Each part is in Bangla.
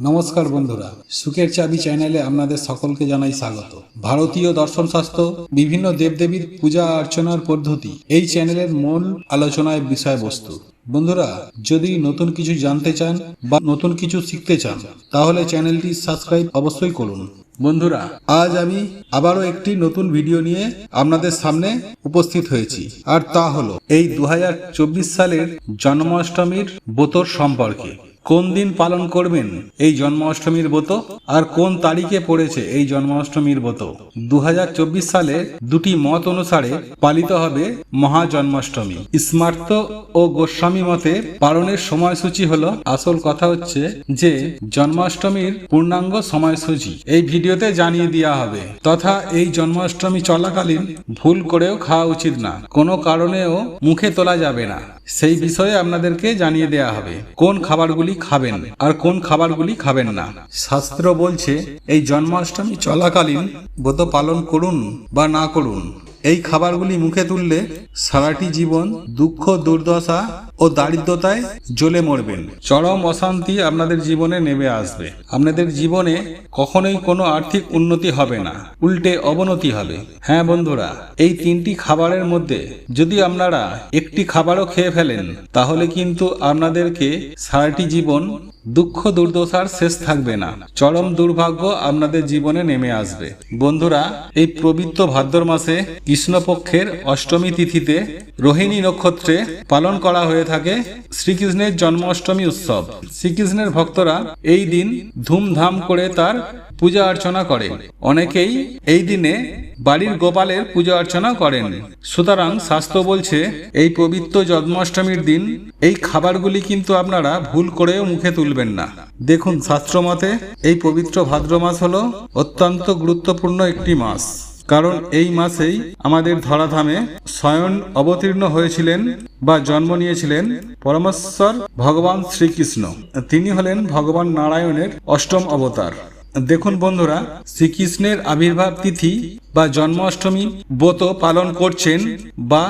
নমস্কার বন্ধুরা, সুখের চাবি চ্যানেলে আপনাদের সকলকে জানাই স্বাগত। ভারতীয় দর্শন শাস্ত্র, বিভিন্ন দেবদেবীর পূজা অর্চনার পদ্ধতি এই চ্যানেলের মূল আলোচনায় বিষয়বস্তু। বন্ধুরা, যদি নতুন কিছু জানতে চান বা নতুন কিছু শিখতে চান তাহলে চ্যানেলটি সাবস্ক্রাইব অবশ্যই করুন। বন্ধুরা, আজ আমি আবারও একটি নতুন ভিডিও নিয়ে আপনাদের সামনে উপস্থিত হয়েছি, আর তা হলো এই 2024 সালের জন্মাষ্টমীর ব্রত সম্পর্কে। কোন দিন পালন করবেন এই জন্মাষ্টমীর ব্রত, আর কোন তারিখে পড়েছে এই জন্মাষ্টমীর ব্রত। 2024 সালে দুটি মত অনুসারে পালিত হবে মহা জন্মাষ্টমী। স্মার্ত ও গোস্বামী মতে পালনের সময়সূচি হলো, আসল কথা হচ্ছে যে জন্মাষ্টমীর পূর্ণাঙ্গ সময়সূচি এই ভিডিওতে জানিয়ে দেওয়া হবে, তথা এই জন্মাষ্টমী চলাকালীন ভুল করেও খাওয়া উচিত না, কোনো কারণেও মুখে তোলা যাবে না, সেই বিষয়ে আপনাদেরকে জানিয়ে দেওয়া হবে কোন খাবারগুলি খাবেন আর কোন খাবারগুলি খাবেন না। শাস্ত্র বলছে এই জন্মাষ্টমী চলাকালীন ব্রত পালন করুন বা না করুন, এই খাবারগুলি মুখে তুললে সারাটি জীবন দুঃখ, দুর্দশা ও দারিদ্রতায় জ্বলে মরবেন। চরম অশান্তি আপনাদের জীবনে নেমে আসবে। আপনাদের জীবনে কখনোই কোনো আর্থিক উন্নতি হবে না, উল্টে অবনতি হবে। হ্যাঁ বন্ধুরা, এই তিনটি খাবারের মধ্যে যদি আপনারা একটি খাবারও খেয়ে ফেলেন তাহলে কিন্তু আপনাদেরকে সারাটি জীবন দুঃখ, দুর্দশার শেষ থাকবে না, চরম দুর্ভাগ্য আপনাদের জীবনে নেমে আসবে। বন্ধুরা, এই পবিত্র ভাদ্র মাসে কৃষ্ণপক্ষের অষ্টমী তিথিতে রোহিণী নক্ষত্রে পালন করা হয়ে থাকে শ্রীকৃষ্ণের জন্মাষ্টমী উৎসব। শ্রীকৃষ্ণের ভক্তরা এই দিন ধুমধাম করে তার পূজা অর্চনা করেন। অনেকেই এই দিনে বাড়ির গোপালের পূজা অর্চনা করেন। সুতরাং শাস্ত্র বলছে এই পবিত্র জন্মাষ্টমীর দিন এই খাবারগুলি কিন্তু আপনারা ভুল করেও মুখে তুলবেন না। দেখুন, শাস্ত্র মতে এই পবিত্র ভাদ্র মাস হলো অত্যন্ত গুরুত্বপূর্ণ একটি মাস, কারণ এই মাসেই আমাদের ধরাধামে স্বয়ং অবতীর্ণ হয়েছিলেন বা জন্ম নিয়েছিলেন পরমেশ্বর ভগবান শ্রীকৃষ্ণ। তিনি হলেন ভগবান নারায়ণের অষ্টম অবতার। দেখুন বন্ধুরা, শ্রীকৃষ্ণের আবির্ভাব তিথি বা জন্মাষ্টমী ব্রত পালন করছেন বা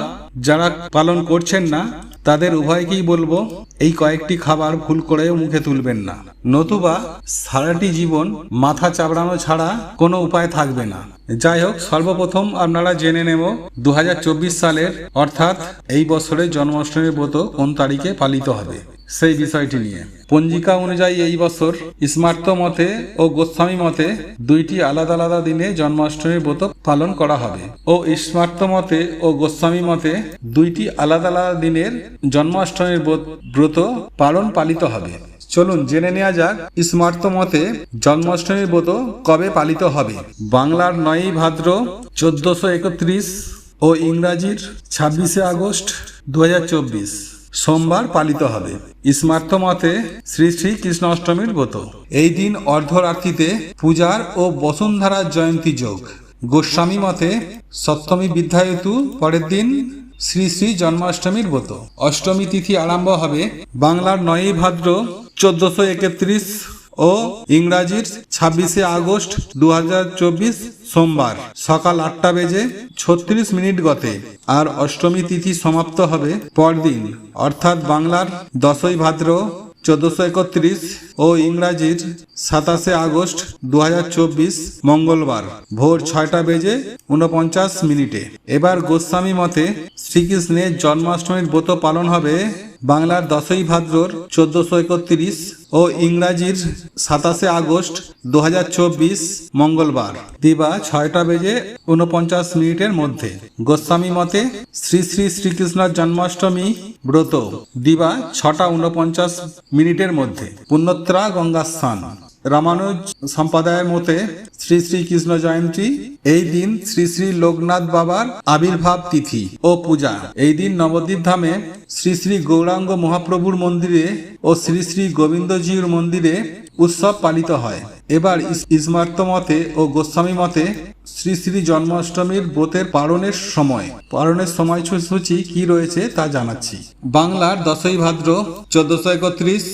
যারা পালন করছেন না তাদের উভয়কেই বলবো এই কয়েকটি খাবার ভুল করেও মুখে তুলবেন না, নতুবা সারাটি জীবন মাথা চাপড়ানো ছাড়া কোনো উপায় থাকবে না। যাই হোক, সর্বপ্রথম আপনারা জেনে নেব 2024 সালের অর্থাৎ এই বছরের জন্মাষ্টমী ব্রত কোন তারিখে পালিত হবে সেই বিষয়টি নিয়ে। পঞ্জিকা অনুযায়ী এই বছর স্মার্ত মতে ও গোস্বামী মতে দুইটি আলাদা আলাদা দিনে জন্মাষ্টমীর ব্রত পালন করা হবে, ও স্মার্ত মতে ও গোস্বামী মতে দুইটি আলাদা আলাদা দিনের জন্মাষ্টমীর ব্রত পালিত হবে। চলুন জেনে নেওয়া যাক স্মার্ত মতে জন্মাষ্টমীর ব্রত কবে পালিত হবে। বাংলার 9ই ভাদ্র 1431 ও ইংরাজির 26শে আগস্ট 2024 সোমবার পালিত হবে। স্মার্ত মতে শ্রী শ্রী কৃষ্ণাষ্টমীর ব্রত এই দিন অর্ধরাত্রিতে পূজার ও বসুন্ধরার জয়ন্তী যোগ। গোস্বামী মতে সপ্তমী বিদ্যায়তু পরের দিন শ্রী শ্রী জন্মাষ্টমীর ব্রত। অষ্টমী তিথি আরম্ভ হবে বাংলার 9ই ভাদ্র 1431 ও ইংরাজির 26শে আগস্ট 2024 সোমবার সকাল 8:36 গতে, আর অষ্টমী তিথি সমাপ্ত হবে পরদিন অর্থাৎ বাংলার 10ই ভাদ্র 1431 ও ইংরাজির 27শে আগস্ট 2024 মঙ্গলবার ভোর 6:49। এবার গোস্বামী মতে শ্রীকৃষ্ণের জন্মাষ্টমীর ব্রত পালন হবে বাংলার 10ই ভাদ্র 1431 ও ইংরাজির 27শে আগস্ট 2024 মঙ্গলবার দিবা 6:49 মধ্যে। গোস্বামী মতে শ্রী শ্রী শ্রীকৃষ্ণের জন্মাষ্টমী ব্রত দিবা 6:49 মধ্যে। পুণ্যত্রা গঙ্গা স্নান। রামানুজ সম্প্রদায়ের মতে শ্রী শ্রী কৃষ্ণ জয়ন্তী এই দিন শ্রী শ্রী লোকনাথ বাবার আবির্ভাব তিথি ও পূজা। এই দিন নবদ্বীপ ধামে শ্রী শ্রী গৌরাঙ্গ মহাপ্রভুর মন্দিরে ও শ্রী শ্রী গোবিন্দজির মন্দিরে উৎসব পালিত হয়। এবার স্মার্ত মতে ও গোস্বামী মতে শ্রী শ্রী জন্মাষ্টমীর ব্রতের পালনের সময়সূচি কি রয়েছে তা জানাচ্ছি। বাংলার 10ই ভাদ্র 1431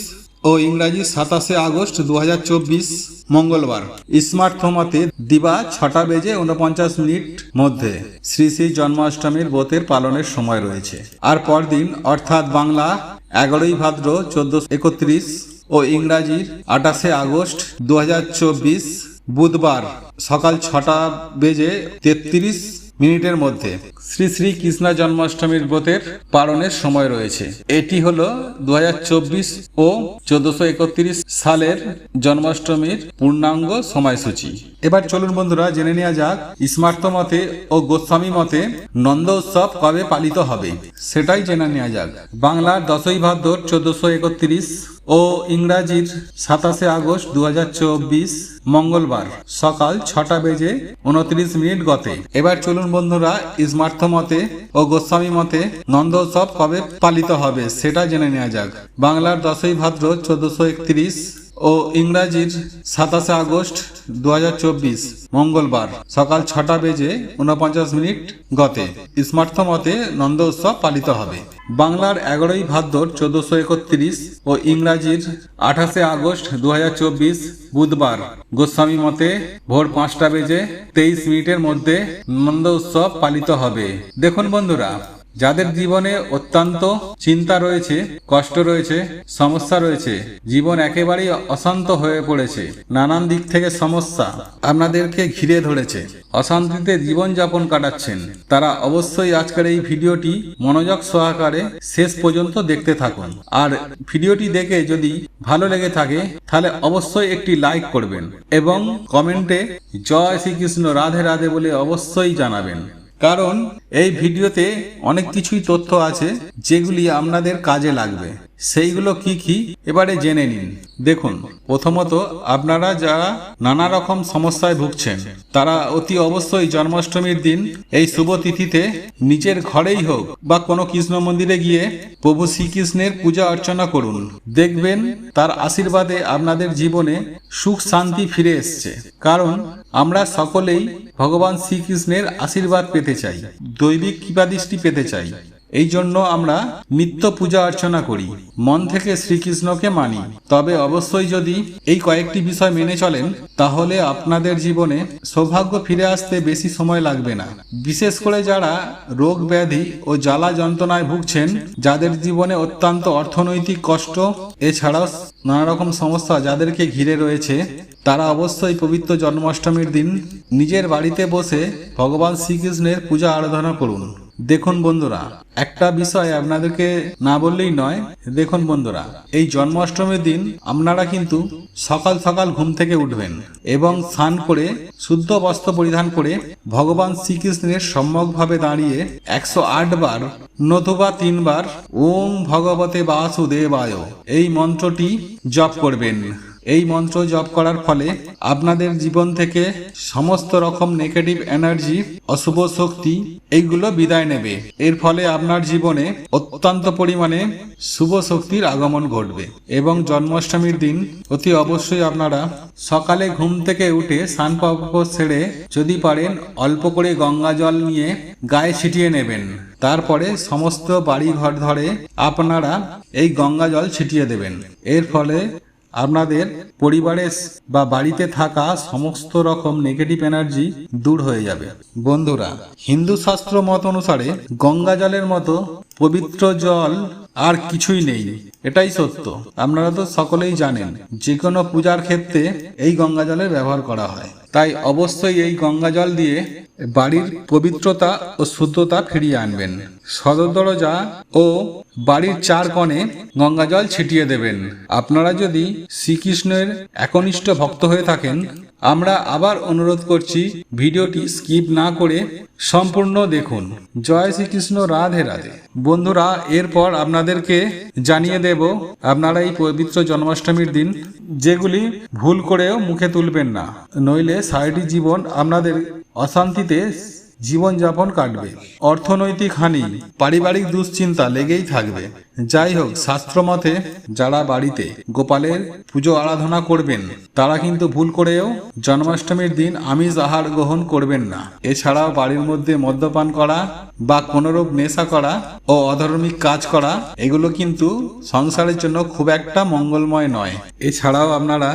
ও ইংরাজি 27শে আগস্ট 2024 মঙ্গলবার স্মার্ট মতে দিবা 6:49 মধ্যে শ্রী শ্রী জন্মাষ্টমীর ব্রতের পালনের সময় রয়েছে। আর পরদিন অর্থাৎ বাংলা 11ই ভাদ্র 1431 ও ইংরাজির 28শে আগস্ট 2024 বুধবার সকাল 6:33 মধ্যে শ্রী শ্রী কৃষ্ণ জন্মাষ্টমীর ব্রতের পালনের সময় রয়েছে। এটি হলো 2024 ও 1431 সালের জন্মাষ্টমীর পূর্ণাঙ্গ সময়সূচি। এবার চলুন বন্ধুরা জেনে নেওয়া যাক স্মার্ত মতে ও গোস্বামী মতে নন্দ উৎসব কবে পালিত হবে সেটাই জেনে নেওয়া যাক। বাংলার 10ই ভাদ্র 1431 ও ইংরাজির 27শে আগস্ট 2024 মঙ্গলবার সকাল 6:29 গতে। এবার চলুন বন্ধুরা স্মার্ত মতে ও গোস্বামী মতে নন্দ উৎসব কবে পালিত হবে সেটা জেনে নেওয়া যাক। বাংলার 10ই ভাদ্র 1431 ও ইংরাজির 27শে আগস্ট 2024 মঙ্গলবার সকাল 6:49 গতে স্মার্ত মতে নন্দ উৎসব পালিত হবে। বাংলার 11ই ভাদ্র 1431 ও ইংরাজির 28শে আগস্ট 2024 বুধবার গোস্বামী মতে ভোর 5:23 মধ্যে নন্দ উৎসব পালিত হবে। দেখুন বন্ধুরা, যাদের জীবনে অত্যন্ত চিন্তা রয়েছে, কষ্ট রয়েছে, সমস্যা রয়েছে, জীবন একেবারেই অশান্ত হয়ে পড়েছে, নানান দিক থেকে সমস্যা আপনাদেরকে ঘিরে ধরেছে, অশান্তিতে জীবন যাপন কাটাচ্ছেন, তারা অবশ্যই আজকের এই ভিডিওটি মনোযোগ সহকারে শেষ পর্যন্ত দেখতে থাকুন। আর ভিডিওটি দেখে যদি ভালো লেগে থাকে তাহলে অবশ্যই একটি লাইক করবেন এবং কমেন্টে জয় শ্রীকৃষ্ণ রাধে রাধে বলে অবশ্যই জানাবেন। কারণ এই ভিডিওতে অনেক কিছুই তথ্য আছে যেগুলি আপনাদের কাজে লাগবে। সেইগুলো কি কি এবারে জেনে নিন। দেখুন, প্রথমত আপনারা যারা নানা রকম সমস্যায় ভুগছেন তারা অতি অবশ্যই জন্মাষ্টমীর দিন এই শুভ তিথিতে নিজের ঘরেই হোক বা কোনো কৃষ্ণ মন্দিরে গিয়ে প্রভু শ্রীকৃষ্ণের পূজা অর্চনা করুন। দেখবেন তার আশীর্বাদে আপনাদের জীবনে সুখ শান্তি ফিরে এসছে। কারণ আমরা সকলেই ভগবান শ্রীকৃষ্ণের আশীর্বাদ পেতে চাই, দৈবিক কৃপাদৃষ্টি পেতে চাই। এই জন্য আমরা নিত্য পূজা অর্চনা করি, মন থেকে শ্রীকৃষ্ণকে মানি। তবে অবশ্যই যদি এই কয়েকটি বিষয় মেনে চলেন তাহলে আপনাদের জীবনে সৌভাগ্য ফিরে আসতে বেশি সময় লাগবে না। বিশেষ করে যারা রোগ ব্যাধি ও জ্বালা যন্ত্রণায় ভুগছেন, যাদের জীবনে অত্যন্ত অর্থনৈতিক কষ্ট এছাড়াও নানা রকম সমস্যা যাদেরকে ঘিরে রয়েছে, তারা অবশ্যই পবিত্র জন্মাষ্টমীর দিন নিজের বাড়িতে বসে ভগবান শ্রীকৃষ্ণের পূজা আরাধনা করুন। দেখুন বন্ধুরা, একটা বিষয় আপনাদেরকে না বললেই নয়। দেখুন বন্ধুরা, এই জন্মাষ্টমীর দিন আপনারা কিন্তু সকাল সকাল ঘুম থেকে উঠবেন এবং স্নান করে শুদ্ধ বস্ত্র পরিধান করে ভগবান শ্রীকৃষ্ণের সম্যকভাবে দাঁড়িয়ে 108 বার নতুবা 3 বার ওম ভগবতে বাসুদেবায় এই মন্ত্রটি জপ করবেন। এই মন্ত্র জপ করার ফলে আপনাদের জীবন থেকে সমস্ত রকম নেগেটিভ এনার্জি, অশুভ শক্তি এইগুলো বিদায় নেবে। এর ফলে আপনার জীবনে অত্যন্ত পরিমাণে শুভ শক্তির আগমন ঘটবে। এবং জন্মাষ্টমীর দিন অতি অবশ্যই আপনারা সকালে ঘুম থেকে উঠে স্নান পাপ ছেড়ে যদি পারেন অল্প করে গঙ্গা জল নিয়ে গায়ে ছিটিয়ে নেবেন। তারপরে সমস্ত বাড়ি ঘর ধরে আপনারা এই গঙ্গা জল ছিটিয়ে দেবেন। এর ফলে আপনাদের পরিবারে বা বাড়িতে থাকা সমস্ত রকম নেগেটিভ এনার্জি দূর হয়ে যাবে। বন্ধুরা, হিন্দু শাস্ত্র মত অনুসারে গঙ্গা জলের মতো পবিত্র জল আর কিছুই নেই, এটাই সত্য। আপনারা তো সকলেই জানেন যে কোনো পূজার ক্ষেত্রে এই গঙ্গা জলের ব্যবহার করা হয়। তাই অবশ্যই এই গঙ্গা জল দিয়ে বাড়ির পবিত্রতা ও শুদ্ধতা ফিরিয়ে আনবেন। সদর দরজা ও বাড়ির 4 কোণে গঙ্গা জল ছিটিয়ে দেবেন। আপনারা যদি শ্রীকৃষ্ণের একনিষ্ঠ ভক্ত হয়ে থাকেন, আমরা আবার অনুরোধ করছি ভিডিওটি স্কিপ না করে সম্পূর্ণ দেখুন। জয় শ্রীকৃষ্ণ রাধে রাধে। বন্ধুরা, এরপর আপনাদেরকে জানিয়ে দেব আপনারা এই পবিত্র জন্মাষ্টমীর দিন যেগুলি ভুল করেও মুখে তুলবেন না, নইলে সারাটি জীবন আপনাদের অশান্তিতে জীবনযাপন কাটবে, অর্থনৈতিক হানি, পারিবারিক দুশ্চিন্তা লেগেই থাকবে। যাই হোক, শাস্ত্র মতে যারা বাড়িতে গোপালের পুজো আরাধনা করবেন তারা কিন্তু ভুল করেও জন্মাষ্টমীর দিন আমিষ আহার গ্রহণ করবেন না। এছাড়াও বাড়ির মধ্যে মদ্যপান করা বা কোনরূপ নেশা করা ও অধার্মিক কাজ করা এগুলো কিন্তু সংসারের জন্য খুব একটা মঙ্গলময় নয়। এছাড়াও আপনারা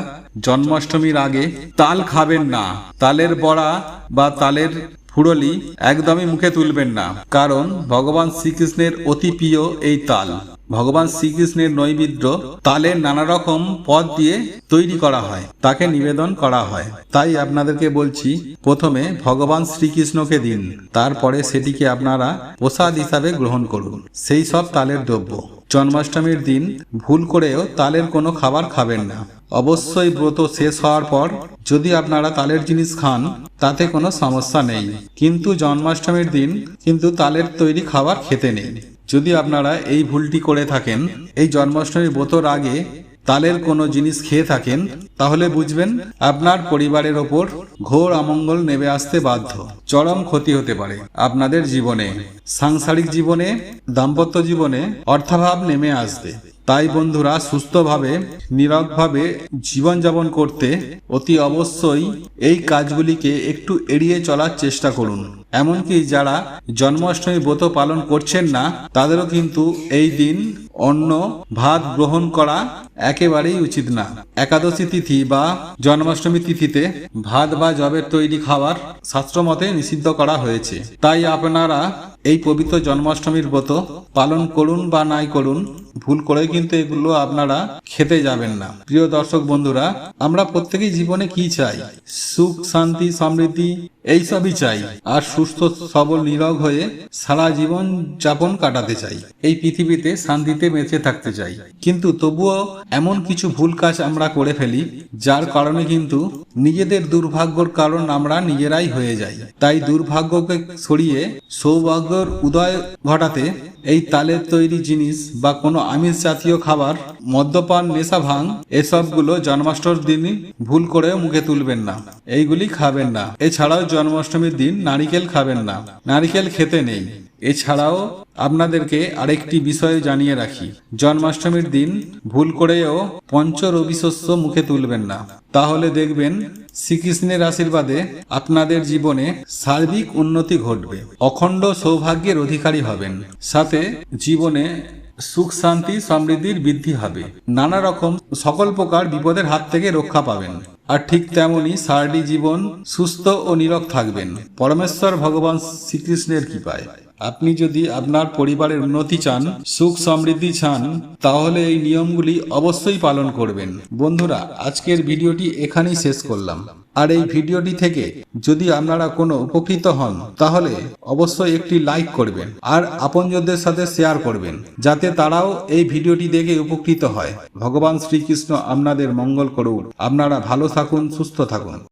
জন্মাষ্টমীর আগে তাল খাবেন না। তালের বড়া বা তালের ফুরলি একদমই মুখে তুলবেন না, কারণ ভগবান শ্রীকৃষ্ণের অতি প্রিয় এই তাল। ভগবান শ্রীকৃষ্ণের নৈবেদ্য তালের নানা রকম পদ দিয়ে তৈরি করা হয়, তাকে নিবেদন করা হয়। তাই আপনাদেরকে বলছি, প্রথমে ভগবান শ্রীকৃষ্ণকে দিন, তারপরে সেটিকে আপনারা প্রসাদ হিসাবে গ্রহণ করুন সেই সব তালের দ্রব্য। জন্মাষ্টমীর দিন ভুল করেও তালের কোনো খাবার খাবেন না। অবশ্যই ব্রত শেষ হওয়ার পর যদি আপনারা তালের জিনিস খান তাতে কোনো সমস্যা নেই, কিন্তু জন্মাষ্টমীর দিন কিন্তু তালের তৈরি খাবার খেতে নেই। যদি আপনারা এই ভুলটি করে থাকেন, এই জন্মাষ্টমীর ব্রতর আগে তালের কোনো জিনিস খেয়ে থাকেন, তাহলে বুঝবেন আপনার পরিবারের ওপর ঘোর অমঙ্গল নেমে আসতে বাধ্য। চরম ক্ষতি হতে পারে আপনাদের জীবনে, সাংসারিক জীবনে, দাম্পত্য জীবনে অর্থাভাব নেমে আসবে। তাই বন্ধুরা, সুস্থভাবে নীরবভাবে জীবনযাপন করতে অতি অবশ্যই এই কাজগুলিকে একটু এড়িয়ে চলার চেষ্টা করুন। এমনকি যারা জন্মাষ্টমী ব্রত পালন করছেন না, তাদেরও কিন্তু এই দিন অন্ন ভাত গ্রহণ করা একেবারেই উচিত না। একাদশী তিথি বা জন্মাষ্টমী তিথিতে ভাত বা যবের তৈরি খাবার শাস্ত্রমতে নিষিদ্ধ করা হয়েছে। তাই আপনারা এই পবিত্র জন্মাষ্টমীর ব্রত পালন করুন বা নাই করুন, ভুল করে কিন্তু এগুলো আপনারা খেতে যাবেন না। প্রিয় দর্শক বন্ধুরা, আমরা প্রত্যেকেই জীবনে কি চাই? সুখ, শান্তি, সমৃদ্ধি এইসবই চাই, আর সুস্থ সবল নিরোগ হয়ে সারা জীবন যাপন কাটাতে চাই, এই পৃথিবীতে শান্তিতে বেঁচে থাকতে চাই। কিন্তু তবুও এমন কিছু ভুল কাজ আমরা করে ফেলি, যার কারণে কিন্তু নিজেদের দুর্ভাগ্যর কারণ আমরা নিজেরাই হয়ে যাই। তাই দুর্ভাগ্যকে সরিয়ে সৌভাগ্যের উদয় ঘটাতে এই তালের তৈরি জিনিস বা কোনো আমিষ জাতীয় খাবার, মদ্যপান, নেশা, ভাঙ এসবগুলো জন্মাষ্টমীর দিনই ভুল করে মুখে তুলবেন না, এইগুলি খাবেন না। এছাড়াও জন্মাষ্টমীর দিন নারিকেল খাবেন না, নারিকেল খেতে নেই। এছাড়াও আপনাদেরকে আরেকটি বিষয় জানিয়ে রাখি, জন্মাষ্টমীর দিন ভুল করেও পঞ্চ রবি শস্য মুখে তুলবেন না। তাহলে দেখবেন শ্রীকৃষ্ণের আশীর্বাদে আপনাদের জীবনে সার্বিক উন্নতি ঘটবে, অখণ্ড সৌভাগ্যের অধিকারী হবেন, সাথে জীবনে সুখ, শান্তি, সমৃদ্ধির বৃদ্ধি হবে, নানা রকম সকল প্রকার বিপদের হাত থেকে রক্ষা পাবেন। আর ঠিক তেমনি সারাটি জীবন সুস্থ ও নীরোগ থাকবেন পরমেশ্বর ভগবান শ্রীকৃষ্ণের কৃপায়। আপনি যদি আপনার পরিবারের উন্নতি চান, সুখ সমৃদ্ধি চান, তাহলে এই নিয়মগুলি অবশ্যই পালন করবেন। বন্ধুরা, আজকের ভিডিওটি এখানেই শেষ করলাম। আর এই ভিডিওটি থেকে যদি আপনারা কোনো উপকৃত হন, তাহলে অবশ্যই একটি লাইক করবেন আর আপনজনদের সাথে শেয়ার করবেন, যাতে তারাও এই ভিডিওটি দেখে উপকৃত হয়। ভগবান শ্রীকৃষ্ণ আপনাদের মঙ্গল করুন। আপনারা ভালো থাকুন, সুস্থ থাকুন।